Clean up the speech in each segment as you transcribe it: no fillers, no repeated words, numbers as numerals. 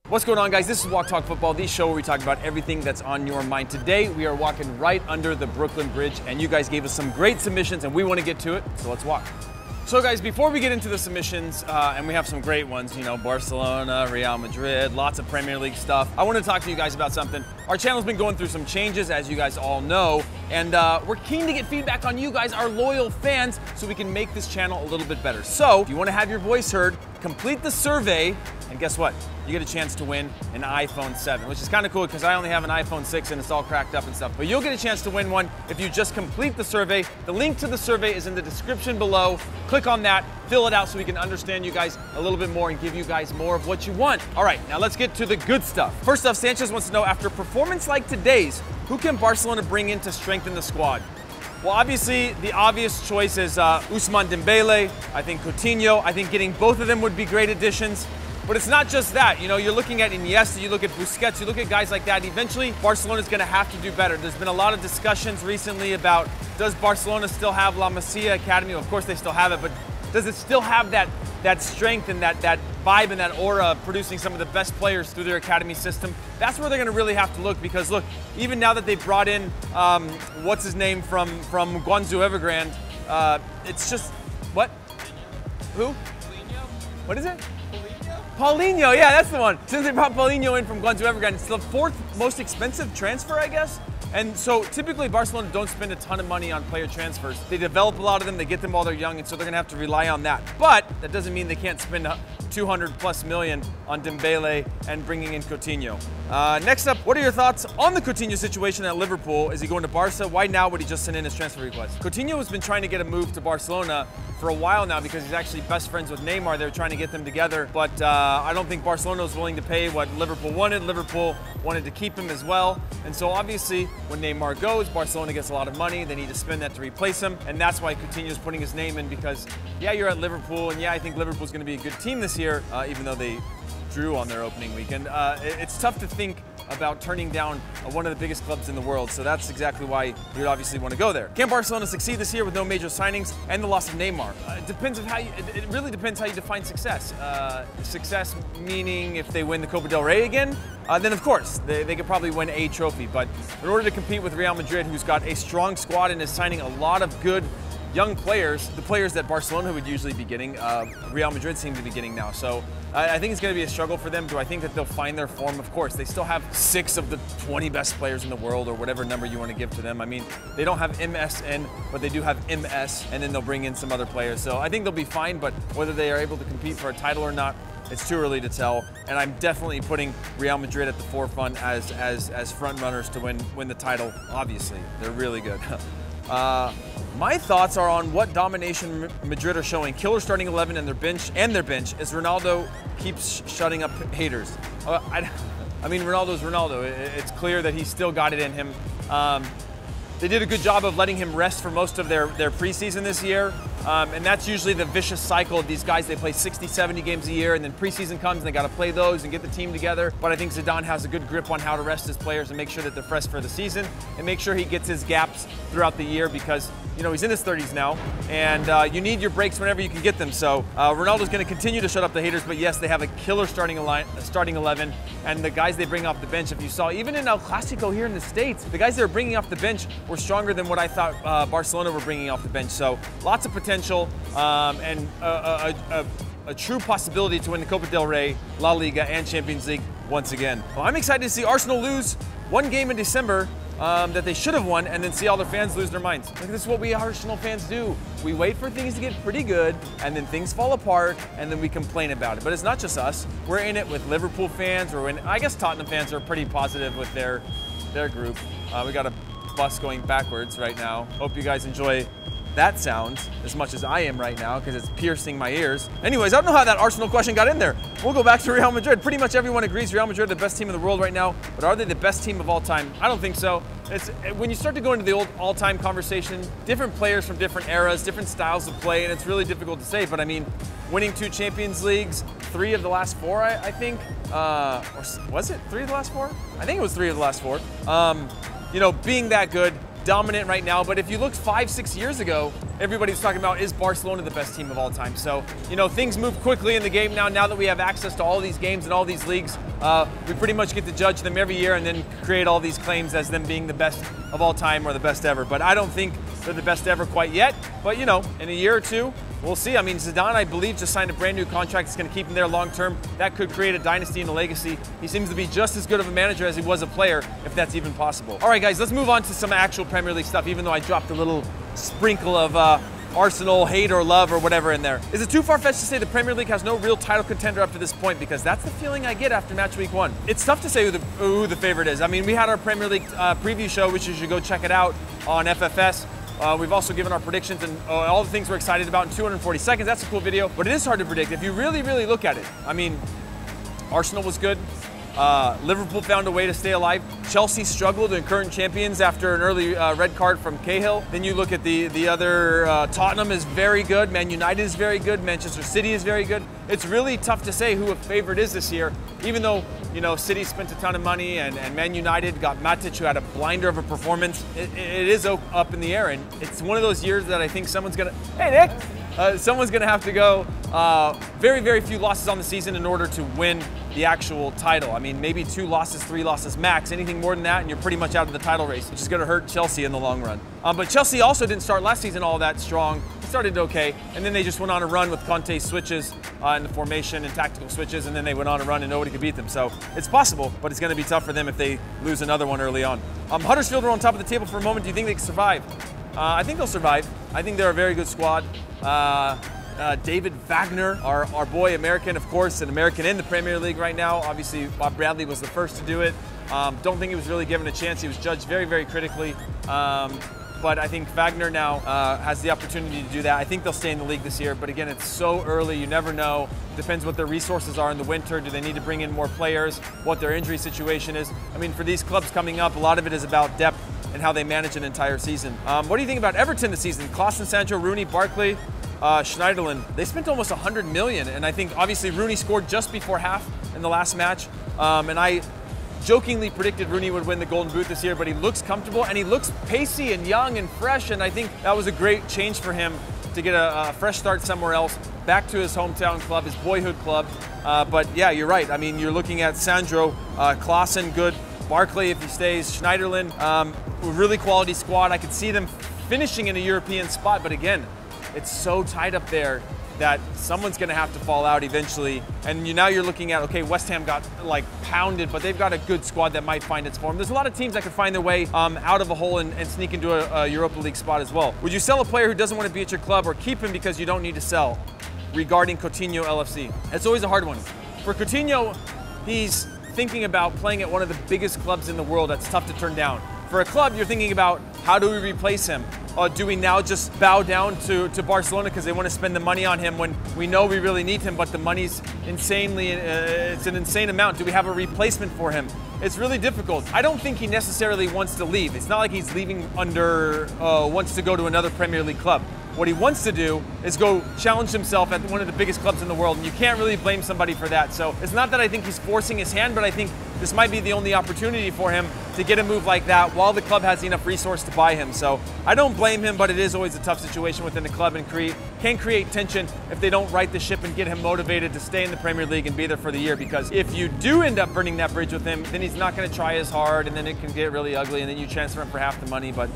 What's going on, guys? This is Walk Talk Football, the show where we talk about everything that's on your mind. Today, we are walking right under the Brooklyn Bridge, and you guys gave us some great submissions, and we want to get to it, so let's walk. So guys, before we get into the submissions, and we have some great ones, you know, Barcelona, Real Madrid, lots of Premier League stuff, I want to talk to you guys about something. Our channel's been going through some changes, as you guys all know, and we're keen to get feedback on you guys, our loyal fans, so we can make this channel a little bit better. So, if you want to have your voice heard, complete the survey, and guess what? You get a chance to win an iPhone 7, which is kind of cool because I only have an iPhone 6 and it's all cracked up and stuff. But you'll get a chance to win one if you just complete the survey. The link to the survey is in the description below. Click on that, fill it out so we can understand you guys a little bit more and give you guys more of what you want. All right, now let's get to the good stuff. First off, Sanchez wants to know, after a performance like today's, who can Barcelona bring in to strengthen the squad? Well, obviously, the obvious choice is Ousmane Dembele. I think Coutinho. I think getting both of them would be great additions. But it's not just that. You know, you're looking at Iniesta, you look at Busquets, you look at guys like that. Eventually, Barcelona's going to have to do better. There's been a lot of discussions recently about, does Barcelona still have La Masia Academy? Of course they still have it, but does it still have that strength and that vibe and that aura of producing some of the best players through their academy system? That's where they're going to really have to look, because look, even now that they've brought in, what's his name from Guangzhou Evergrande, it's just, what? Who? What is it? Paulinho, yeah, that's the one. Since they brought Paulinho in from Guangzhou Evergrande, it's the fourth most expensive transfer, I guess. And so typically Barcelona don't spend a ton of money on player transfers. They develop a lot of them, they get them while they're young, and so they're gonna have to rely on that. But that doesn't mean they can't spend 200 plus million on Dembele and bringing in Coutinho. Next up, what are your thoughts on the Coutinho situation at Liverpool? Is he going to Barca? Why now would he just send in his transfer request? Coutinho has been trying to get a move to Barcelona for a while now because he's actually best friends with Neymar. They're trying to get them together, but I don't think Barcelona was willing to pay what Liverpool wanted. Liverpool wanted to keep him as well, and so obviously when Neymar goes, Barcelona gets a lot of money. They need to spend that to replace him, and that's why Coutinho's putting his name in, because yeah, you're at Liverpool, and yeah, I think Liverpool's going to be a good team this year, even though they drew on their opening weekend. It's tough to think about turning down one of the biggest clubs in the world, so that's exactly why you would obviously want to go there. Can Barcelona succeed this year with no major signings and the loss of Neymar? It depends on how you, it really depends how you define success. Success meaning if they win the Copa del Rey again, then of course they could probably win a trophy. But in order to compete with Real Madrid, who's got a strong squad and is signing a lot of good young players, the players that Barcelona would usually be getting, Real Madrid seem to be getting now. So I think it's going to be a struggle for them. Do I think that they'll find their form? Of course. They still have 6 of the 20 best players in the world, or whatever number you want to give to them. I mean, they don't have MSN, but they do have MS, and then they'll bring in some other players. So I think they'll be fine, but whether they are able to compete for a title or not, it's too early to tell. And I'm definitely putting Real Madrid at the forefront as front runners to win the title. Obviously, they're really good. My thoughts are on what domination Madrid are showing. Killer starting 11 and their bench as Ronaldo keeps shutting up haters. I mean, Ronaldo's Ronaldo. It's clear that he's still got it in him. They did a good job of letting him rest for most of their preseason this year. And that's usually the vicious cycle of these guys. They play 60, 70 games a year, and then preseason comes and they got to play those and get the team together. But I think Zidane has a good grip on how to rest his players and make sure that they're fresh for the season, and make sure he gets his gaps throughout the year, because you know he's in his 30s now, and you need your breaks whenever you can get them. So Ronaldo's going to continue to shut up the haters, but yes, they have a killer starting 11, and the guys they bring off the bench, if you saw, even in El Clasico here in the States, the guys they were bringing off the bench were stronger than what I thought Barcelona were bringing off the bench. So lots of potential, and a true possibility to win the Copa del Rey, La Liga, and Champions League once again. Well, I'm excited to see Arsenal lose one game in December that they should have won, and then see all their fans lose their minds. Like, this is what we Arsenal fans do. We wait for things to get pretty good, and then things fall apart, and then we complain about it. But it's not just us. We're in it with Liverpool fans, I guess Tottenham fans are pretty positive with their group. We got a bus going backwards right now. Hope you guys enjoy that sound as much as I am right now, because it's piercing my ears. Anyways, I don't know how that Arsenal question got in there. We'll go back to Real Madrid. Pretty much everyone agrees Real Madrid are the best team in the world right now, but are they the best team of all time? I don't think so. It's when you start to go into the old all-time conversation, different players from different eras, different styles of play, and it's really difficult to say. But I mean, winning 2 Champions Leagues, 3 of the last 4, I think, or was it 3 of the last 4? I think it was 3 of the last 4. You know, being that good, dominant right now, but if you looked 5-6 years ago, everybody was talking about, is Barcelona the best team of all time? So, you know, things move quickly in the game now. Now that we have access to all these games and all these leagues, we pretty much get to judge them every year and then create all these claims as them being the best of all time or the best ever. But I don't think they're the best ever quite yet. But, you know, in a year or two, we'll see. I mean, Zidane, I believe, just signed a brand new contract that's going to keep him there long term. That could create a dynasty and a legacy. He seems to be just as good of a manager as he was a player, if that's even possible. All right, guys, let's move on to some actual Premier League stuff, even though I dropped a little sprinkle of Arsenal hate or love or whatever in there. Is it too far-fetched to say the Premier League has no real title contender up to this point? Because that's the feeling I get after match week 1. It's tough to say who the favorite is. I mean, we had our Premier League preview show, which you should go check it out on FFS. We've also given our predictions and all the things we're excited about in 240 seconds. That's a cool video, but it is hard to predict if you really, really look at it. I mean, Arsenal was good. Liverpool found a way to stay alive. Chelsea struggled and current champions after an early red card from Cahill. Then you look at the other, Tottenham is very good, Man United is very good, Manchester City is very good. It's really tough to say who a favorite is this year, even though, you know, City spent a ton of money and Man United got Matic, who had a blinder of a performance. It is up in the air, and it's one of those years that I think someone's gonna, hey Nick! Someone's gonna have to go very, very few losses on the season in order to win the actual title. I mean, maybe 2 losses, 3 losses max. Anything more than that, and you're pretty much out of the title race, which is going to hurt Chelsea in the long run. But Chelsea also didn't start last season all that strong. They started okay, and then they just went on a run with Conte's switches in the formation and tactical switches, and then they went on a run and nobody could beat them. So it's possible, but it's going to be tough for them if they lose another one early on. Huddersfield are on top of the table for a moment. Do you think they can survive? I think they'll survive. I think they're a very good squad. David Wagner, our boy, American, of course, an American in the Premier League right now. Obviously, Bob Bradley was the first to do it. Don't think he was really given a chance. He was judged very, very critically. But I think Wagner now has the opportunity to do that. I think they'll stay in the league this year. But again, it's so early. You never know. Depends what their resources are in the winter. Do they need to bring in more players? What their injury situation is? I mean, for these clubs coming up, a lot of it is about depth and how they manage an entire season. What do you think about Everton this season? Klaassen, Sancho, Rooney, Barkley, Schneiderlin. They spent almost 100 million, and I think obviously Rooney scored just before half in the last match. And I jokingly predicted Rooney would win the Golden Boot this year, but he looks comfortable and he looks pacey and young and fresh, and I think that was a great change for him to get a fresh start somewhere else, back to his hometown club, his boyhood club. But yeah, you're right. I mean, you're looking at Sandro, Klaassen, good. Barkley, if he stays, Schneiderlin, a really quality squad. I could see them finishing in a European spot, but again, it's so tight up there that someone's going to have to fall out eventually. And now you're looking at, okay, West Ham got like pounded, but they've got a good squad that might find its form. There's a lot of teams that could find their way out of a hole and sneak into a Europa League spot as well. Would you sell a player who doesn't want to be at your club or keep him because you don't need to sell? Regarding Coutinho LFC, it's always a hard one. For Coutinho, he's thinking about playing at one of the biggest clubs in the world that's tough to turn down. For a club, you're thinking about, how do we replace him? Do we now just bow down to Barcelona because they want to spend the money on him when we know we really need him, but the money's insanely, it's an insane amount. Do we have a replacement for him? It's really difficult. I don't think he necessarily wants to leave. It's not like he's leaving wants to go to another Premier League club. What he wants to do is go challenge himself at one of the biggest clubs in the world, and you can't really blame somebody for that. So it's not that I think he's forcing his hand, but I think this might be the only opportunity for him to get a move like that while the club has enough resource to buy him. So I don't blame him, but it is always a tough situation within the club and can create tension if they don't right the ship and get him motivated to stay in the Premier League and be there for the year. Because if you do end up burning that bridge with him, then he's not going to try as hard, and then it can get really ugly, and then you transfer him for half the money, but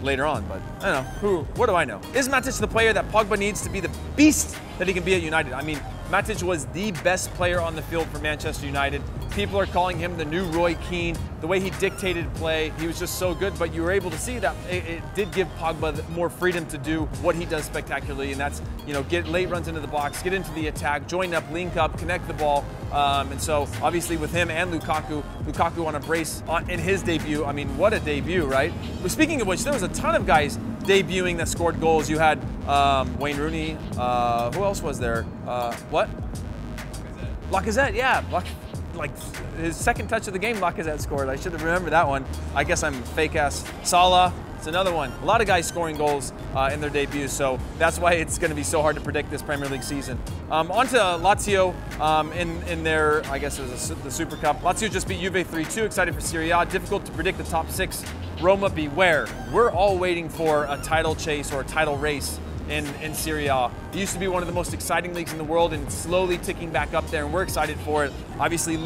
later on. But I don't know. What do I know? Is Matic the player that Pogba needs to be the beast that he can be at United? I mean, Matic was the best player on the field for Manchester United. People are calling him the new Roy Keane. The way he dictated play, he was just so good, but you were able to see that it did give Pogba more freedom to do what he does spectacularly, and that's, you know, get late runs into the box, get into the attack, join up, link up, connect the ball. And so obviously with him and Lukaku on a brace in his debut, I mean, what a debut, right? But speaking of which, there was a ton of guys debuting that scored goals. You had Wayne Rooney, who else was there? What? Lacazette, yeah. Like his second touch of the game, Lacazette scored. I should have remembered that one. I guess I'm fake ass. Salah, it's another one. A lot of guys scoring goals. in their debut. So that's why it's going to be so hard to predict this Premier League season. On to Lazio in their, I guess it was the Super Cup. Lazio just beat Juve 3-2. Excited for Serie A. Difficult to predict the top 6. Roma, beware. We're all waiting for a title chase or a title race in Serie A. It used to be one of the most exciting leagues in the world, and it's slowly ticking back up there, and we're excited for it. Obviously,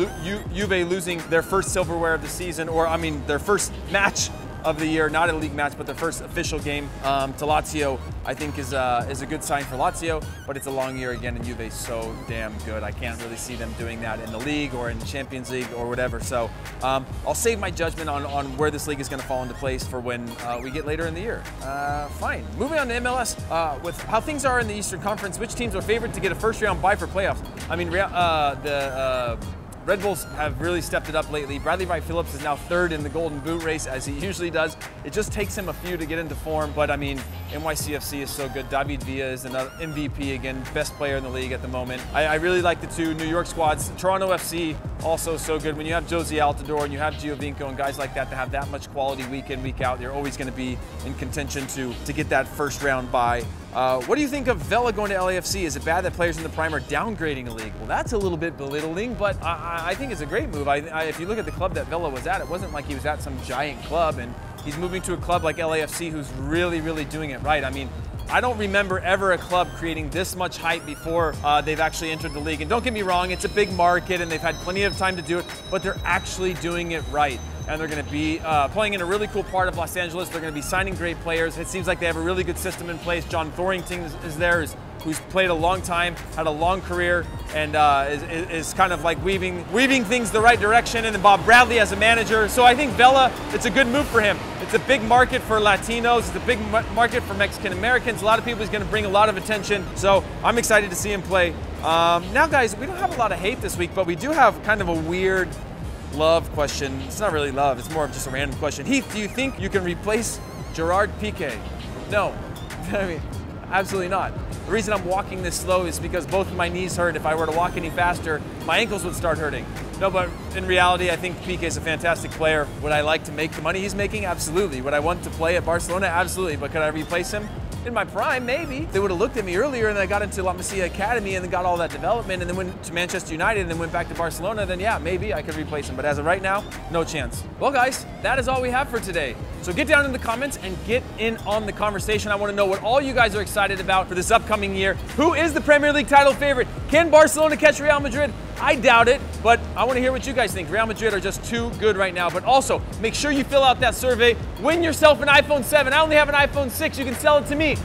Juve losing their first silverware of the season, or I mean their first match of the year, not a league match, but their first official game to Lazio, I think is a good sign for Lazio, but it's a long year again, and Juve's so damn good. I can't really see them doing that in the league or in the Champions League or whatever. So I'll save my judgment on where this league is going to fall into place for when we get later in the year. Fine. Moving on to MLS, with how things are in the Eastern Conference, which teams are favored to get a first-round bye for playoffs? I mean, the Red Bulls have really stepped it up lately. Bradley Wright Phillips is now 3rd in the Golden Boot race, as he usually does. It just takes him a few to get into form, but I mean, NYCFC is so good. David Villa is another MVP again, best player in the league at the moment. I really like the 2 New York squads. Toronto FC, also so good. When you have Josie Altidore and you have Giovinco and guys like that have that much quality week in, week out, they're always going to be in contention to get that first round bye. What do you think of Vela going to LAFC? Is it bad that players in the prime are downgrading a league? Well, that's a little bit belittling, but I think it's a great move. If you look at the club that Vela was at, it wasn't like he was at some giant club, and he's moving to a club like LAFC who's really, really doing it right. I mean, I don't remember ever a club creating this much hype before they've actually entered the league. And don't get me wrong, it's a big market and they've had plenty of time to do it, but they're actually doing it right. And they're going to be playing in a really cool part of Los Angeles. They're going to be signing great players. It seems like they have a really good system in place. John Thorrington is there, who's played a long time, had a long career, and is kind of like weaving things the right direction. And then Bob Bradley as a manager. So I think Vela, it's a good move for him. It's a big market for Latinos. It's a big market for Mexican Americans. A lot of people. He's going to bring a lot of attention. So I'm excited to see him play. Now, guys, we don't have a lot of hate this week, but we do have kind of a weird love question. It's not really love. It's more of just a random question. Heath, do you think you can replace Gerard Piqué? No. I mean, absolutely not. The reason I'm walking this slow is because both of my knees hurt. If I were to walk any faster, my ankles would start hurting. No, but in reality, I think Piqué is a fantastic player. Would I like to make the money he's making? Absolutely. Would I want to play at Barcelona? Absolutely. But could I replace him? In my prime, maybe. They would have looked at me earlier and I got into La Masia Academy and then got all that development and then went to Manchester United and then went back to Barcelona, then yeah, maybe I could replace him. But as of right now, no chance. Well, guys, that is all we have for today. So get down in the comments and get in on the conversation. I want to know what all you guys are excited about for this upcoming year. Who is the Premier League title favorite? Can Barcelona catch Real Madrid? I doubt it, but I want to hear what you guys think. Real Madrid are just too good right now. But also, make sure you fill out that survey. Win yourself an iPhone 7. I only have an iPhone 6. You can sell it to me.